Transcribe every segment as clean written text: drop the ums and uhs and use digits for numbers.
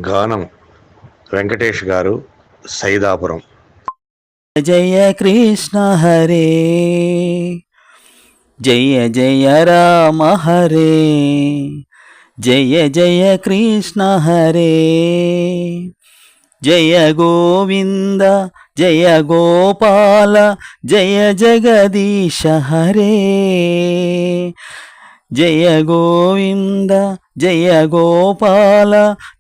గానం వెంకటేష్ గారు, సైదాపురం. జయ కృష్ణ హరే, జయ జయ రామ హరే, జయ జయ కృష్ణ హరే, జయ గోవింద జయ గోపాల, జయ జగదీశ హరే, జయ గోవింద జయ గోపాల,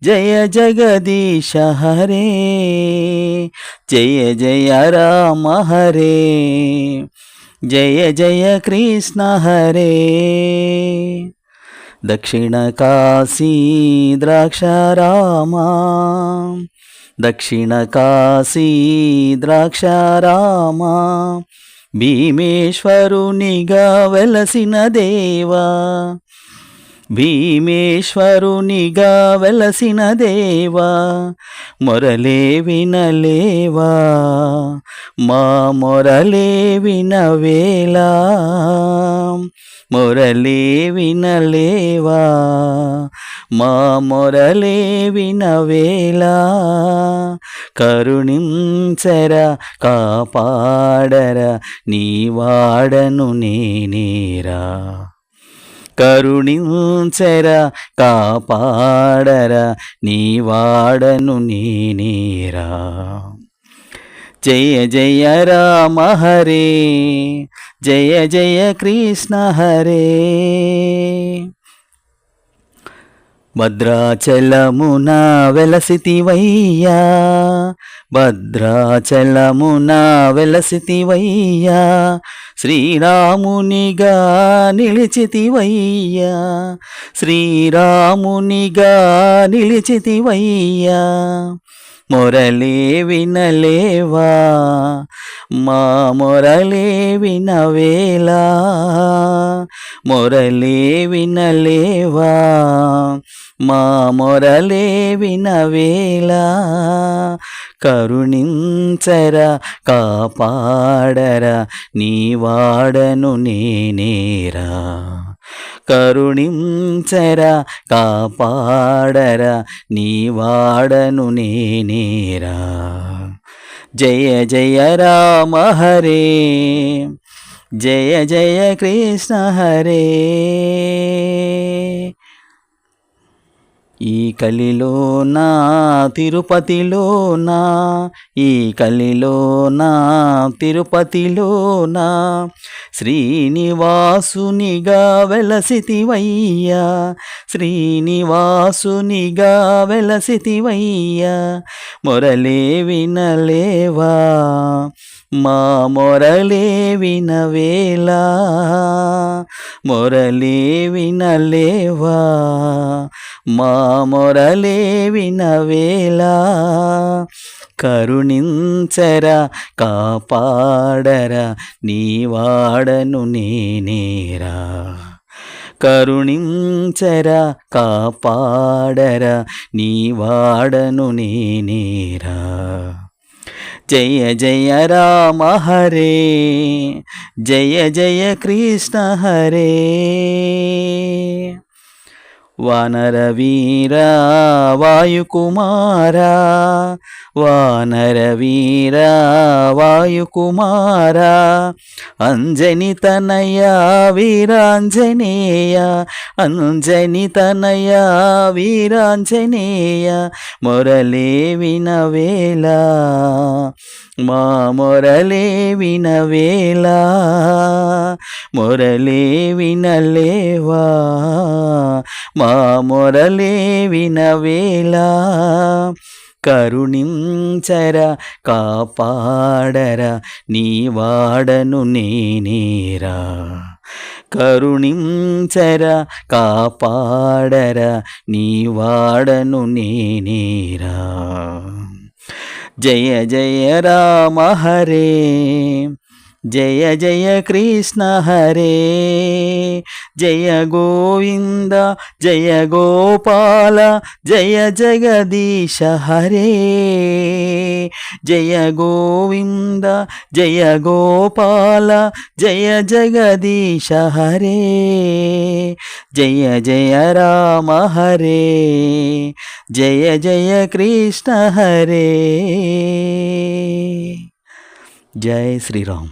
జయ జగదీశ హరే, జయ జయ రామ హరే, జయ జయ కృష్ణ హరే. దక్షిణ కాశీ ద్రాక్షారామ, దక్షిణ కాశీ ద్రాక్షారామ, భీమేశ్వరునిగా వెలసిన దేవా, భీమేశ్వరునిగా వెలసిన దేవా, మొరలే వినలేవా, మా మొరలే వినవేలా, మొరలే వినలేవా, మా మొరలే వినవేలా, కరుణించరా కాపాడరా నీ వాడను నేనేరా, కరుణించరా కాపాడరా నీ వాడను నేనేరా. జయ జయ రామ హరే, జయ జయ కృష్ణ హరే. భద్రాచలమున వెలసితివయ్యా, భద్రాచలమున వెలసితివయ్యా, శ్రీరామునిగా నిలిచితివయ్యా, శ్రీరామునిగా నిలిచితివయ్యా, మొరలే వినలేవా, మా మొరలే వినవేలా, మొరలే వినలేవా, మా మొరలే వినవేలా, కరుణించరా కాపాడరా నీ వాడను నేనేరా, కరుణించరా కాపాడరా నీ వాడను నేనేరా. జయ జయ రామ హరే, జయ జయ కృష్ణ హరే. ఈ కలిలోనా తిరుపతిలోనా, ఈ కలిలోనా తిరుపతిలోనా, శ్రీనివాసునిగా వెలసితివయ్యా, శ్రీనివాసునిగా వెలసితివయ్యా, మొరలే వినలేవా, మా మొరలే వినవేలా, మొరలే వినలేవా, మా మొరలే వినవేలా, కరుణించరా కాపాడరా నీ వాడను నేనేరా, కరుణించరా కాపాడరా నీ వాడను నేనేరా. జయ జయ రామ హరే, జయ జయ కృష్ణ హరే. వానరవీరా వాయుకుమారా, వానరవీరా వాయుకుమారా, అంజని తనయ వీరాంజనేయ, అంజని తనయ వీరాంజనేయ, మొరలే వినవేలా, మా మొరలే వినవేలా, మొరలే వినలేవా, మా మొరలే వినవేలా, కరుణించరా కాపాడరా నీ వాడను నేనేరా, కరుణించరా కాపాడరా నీ వాడను నేనేరా. జయ జయ రామ హరే, జయ జయ కృష్ణ హరే జయ గోవింద జయ గోపాల జయ జగదీశ హరే జయ గోవింద జయ గోపాల జయ జగదీశ హరే జయ జయ రామ హరే జయ జయ కృష్ణ హరే జై శ్రీరామ్.